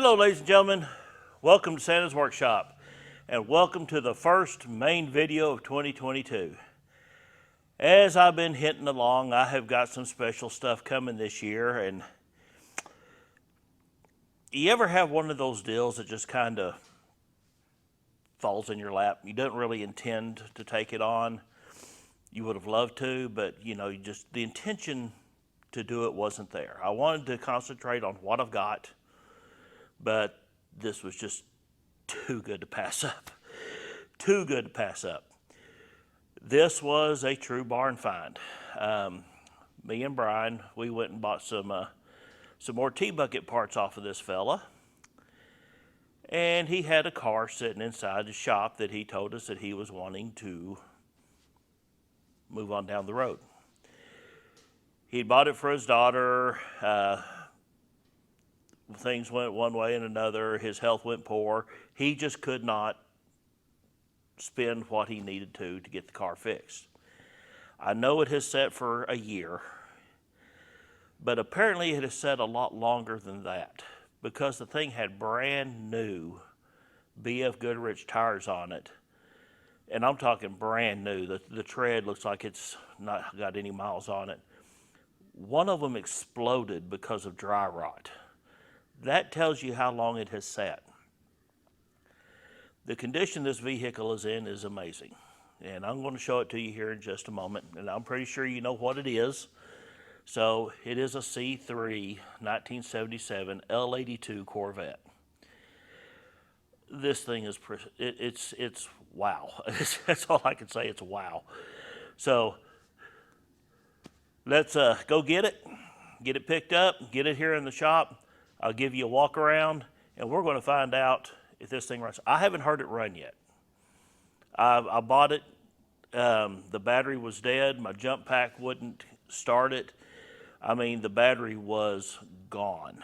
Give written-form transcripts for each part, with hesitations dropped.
Hello, ladies and gentlemen. Welcome to Santa's Workshop, and welcome to the first main video of 2022. As I've been hinting along, I have got some special stuff coming this year, and you ever have one of those deals that just kind of falls in your lap? You don't really intend to take it on. You would have loved to, but just the intention to do it wasn't there. I wanted to concentrate on what I've got, but this was just too good to pass up. Too good to pass up. This was a true barn find. Me and Brian, we went and bought some more T-bucket parts off of this fella. And he had a car sitting inside the shop that he told us that he was wanting to move on down the road. He bought it for his daughter. Things went one way and another. His health went poor. He just could not spend what he needed to get the car fixed. I know it has sat for a year, but apparently it has sat a lot longer than that because the thing had brand new BF Goodrich tires on it. And I'm talking brand new. The tread looks like it's not got any miles on it. One of them exploded because of dry rot. That tells you how long it has sat. The condition this vehicle is in is amazing. And I'm going to show it to you here in just a moment. And I'm pretty sure you know what it is. So it is a C3 1977 L82 Corvette. This thing is, it's wow. That's all I can say, it's wow. So let's go get it picked up, get it here in the shop. I'll give you a walk around, and we're going to find out if this thing runs. I haven't heard it run yet. I bought it. The battery was dead. My jump pack wouldn't start it. I mean, the battery was gone.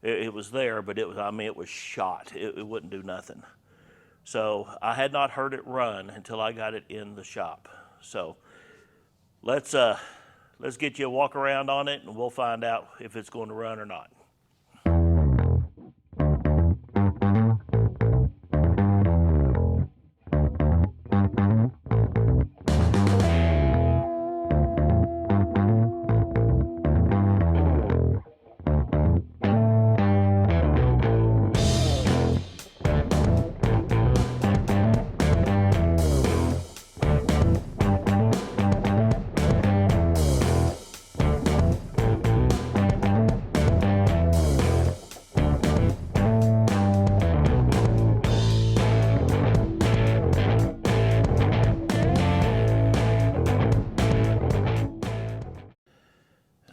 It was there, but it was shot. It wouldn't do nothing. So I had not heard it run until I got it in the shop. So let's get you a walk around on it, and we'll find out if it's going to run or not.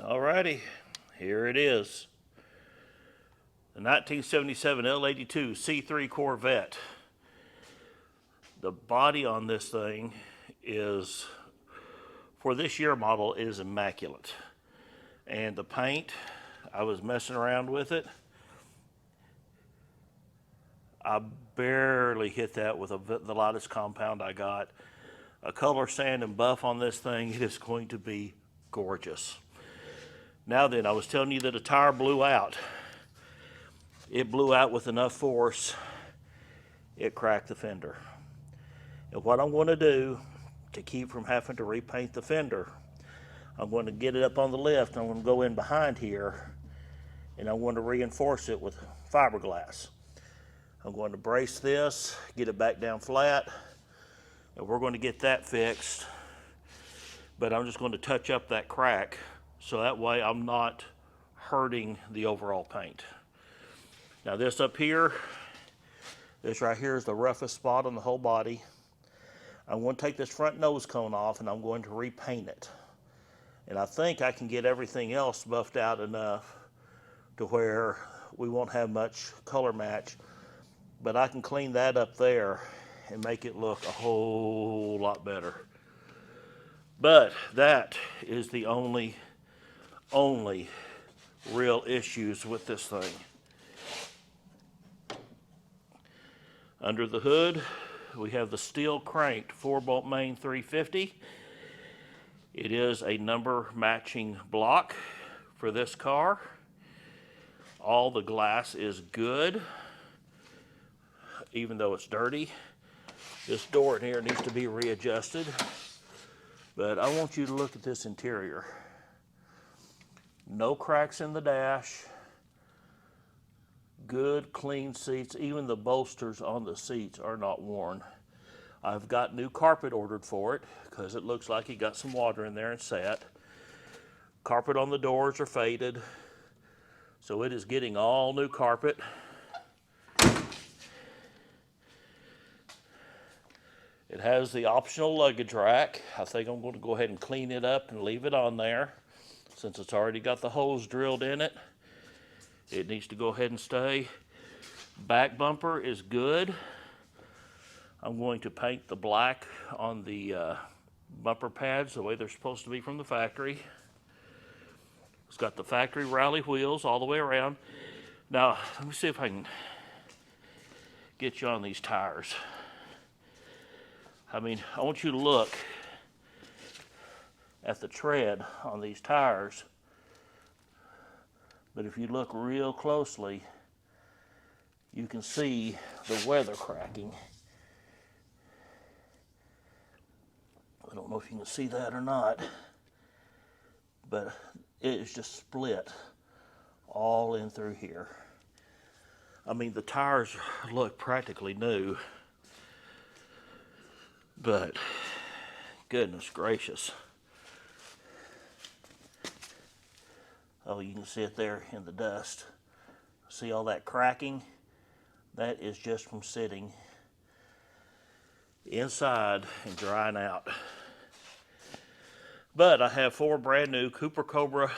Alrighty, here it is. The 1977 L82 C3 Corvette. The body on this thing is, for this year model, is immaculate. And the paint, I was messing around with it. I barely hit that with the lightest compound I got. A color sand and buff on this thing, it is going to be gorgeous. Now then, I was telling you that a tire blew out. It blew out with enough force, it cracked the fender. And what I'm going to do to keep from having to repaint the fender, I'm going to get it up on the lift, I'm going to go in behind here, and I'm going to reinforce it with fiberglass. I'm going to brace this, get it back down flat, and we're going to get that fixed. But I'm just going to touch up that crack, so that way I'm not hurting the overall paint. Now this up here, this right here is the roughest spot on the whole body. I'm going to take this front nose cone off and I'm going to repaint it. And I think I can get everything else buffed out enough to where we won't have much color match. But I can clean that up there and make it look a whole lot better. But that is the only real issues with this thing. Under the hood, we have the steel cranked 4-bolt main 350. It is a number matching block for this car. All the glass is good, even though it's dirty. This door in here needs to be readjusted. But I want you to look at this interior. No cracks in the dash. Good, clean seats. Even the bolsters on the seats are not worn. I've got new carpet ordered for it because it looks like it got some water in there and sat. Carpet on the doors are faded, so it is getting all new carpet. It has the optional luggage rack. I think I'm going to go ahead and clean it up and leave it on there since it's already got the holes drilled in it. It needs to go ahead and stay. Back bumper is good. I'm going to paint the black on the bumper pads the way they're supposed to be from the factory. It's got the factory rally wheels all the way around. Now, let me see if I can get you on these tires. I mean, I want you to look at the tread on these tires. But if you look real closely, you can see the weather cracking. I don't know if you can see that or not, but it is just split all in through here. I mean, the tires look practically new. But, goodness gracious. Oh, you can see it there in the dust. See all that cracking? That is just from sitting inside and drying out. But I have 4 brand new Cooper Cobra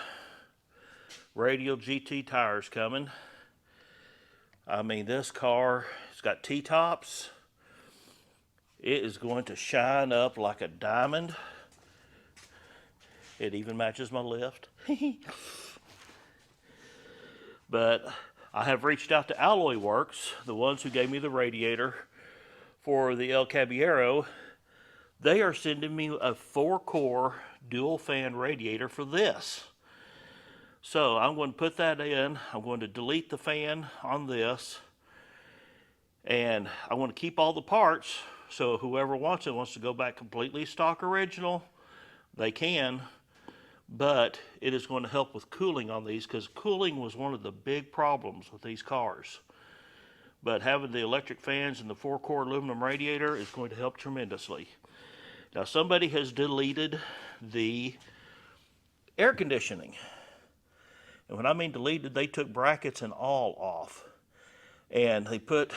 Radial GT tires coming. I mean, this car, it's got T-tops. It is going to shine up like a diamond. It even matches my lift. But I have reached out to Alloy Works, the ones who gave me the radiator for the El Caballero. They are sending me a 4-core dual fan radiator for this. So I'm going to put that in. I'm going to delete the fan on this. And I want to keep all the parts. So whoever wants to go back completely stock original, they can. But it is going to help with cooling on these because cooling was one of the big problems with these cars. But having the electric fans and the 4-core aluminum radiator is going to help tremendously. Now somebody has deleted the air conditioning. And when I mean deleted, they took brackets and all off. And they put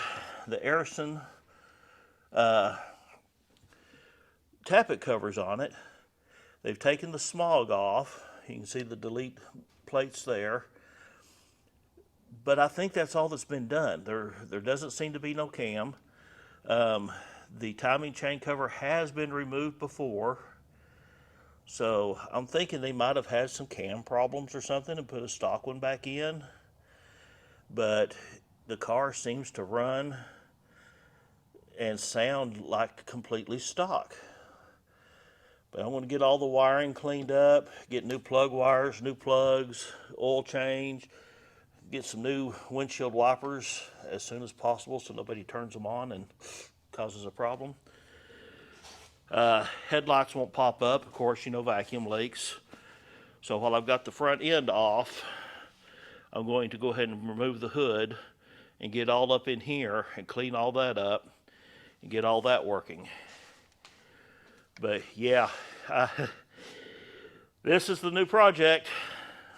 the Airson tappet covers on it. They've taken the smog off. You can see the delete plates there. But I think that's all that's been done. There doesn't seem to be no cam. The timing chain cover has been removed before. So I'm thinking they might have had some cam problems or something and put a stock one back in. But the car seems to run and sound like completely stock. But I want to get all the wiring cleaned up, get new plug wires, new plugs, oil change, get some new windshield wipers as soon as possible so nobody turns them on and causes a problem. Headlights won't pop up, of course, you know, vacuum leaks. So while I've got the front end off, I'm going to go ahead and remove the hood and get all up in here and clean all that up and get all that working. But yeah, this is the new project,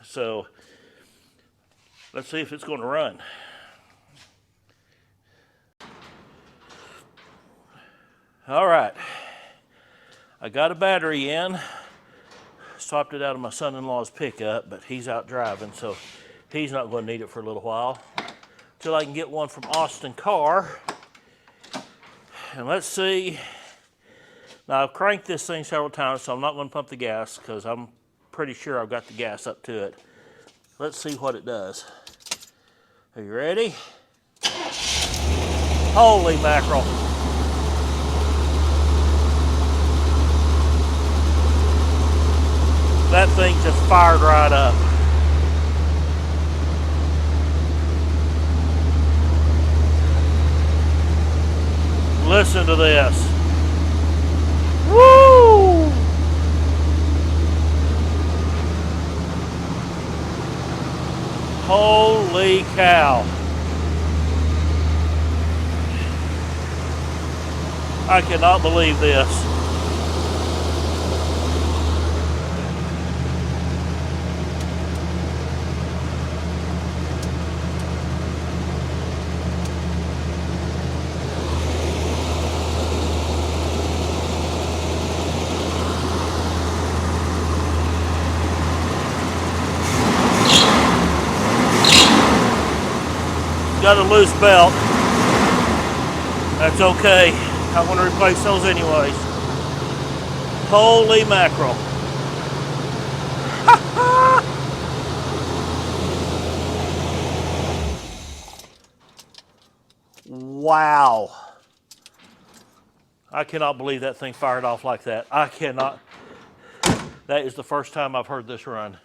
so let's see if it's going to run. All right, I got a battery in. Swapped it out of my son-in-law's pickup, but he's out driving, so he's not going to need it for a little while until I can get one from Austin Car. And let's see. Now, I've cranked this thing several times, so I'm not going to pump the gas because I'm pretty sure I've got the gas up to it. Let's see what it does. Are you ready? Holy mackerel. That thing just fired right up. Listen to this. Woo! Holy cow. I cannot believe this. Got a loose belt. That's okay. I want to replace those anyways. Holy mackerel. Wow. I cannot believe that thing fired off like that. I cannot. That is the first time I've heard this run.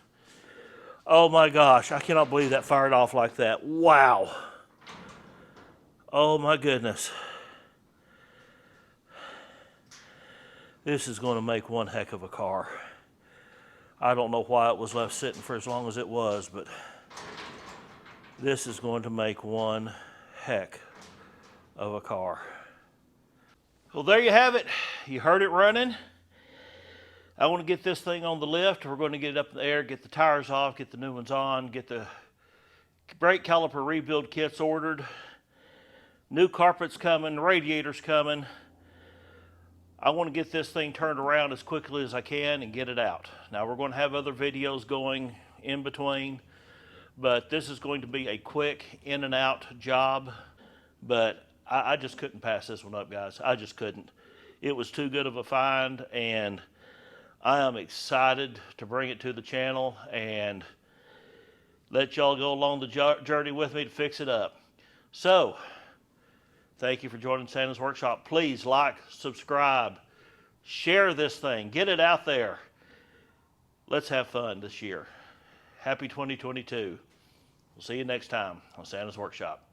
Oh my gosh, I cannot believe that fired off like that. Wow. Oh my goodness. This is going to make one heck of a car. I don't know why it was left sitting for as long as it was, but this is going to make one heck of a car. Well, there you have it. You heard it running. I want to get this thing on the lift. We're going to get it up in the air, get the tires off, get the new ones on, get the brake caliper rebuild kits ordered. New carpet's coming, radiator's coming. I want to get this thing turned around as quickly as I can and get it out. Now we're going to have other videos going in between, but this is going to be a quick in and out job. But I just couldn't pass this one up, guys. I just couldn't. It was too good of a find, and I am excited to bring it to the channel and let y'all go along the journey with me to fix it up. So, thank you for joining Santa's Workshop. Please like, subscribe, share this thing, get it out there. Let's have fun this year. Happy 2022. We'll see you next time on Santa's Workshop.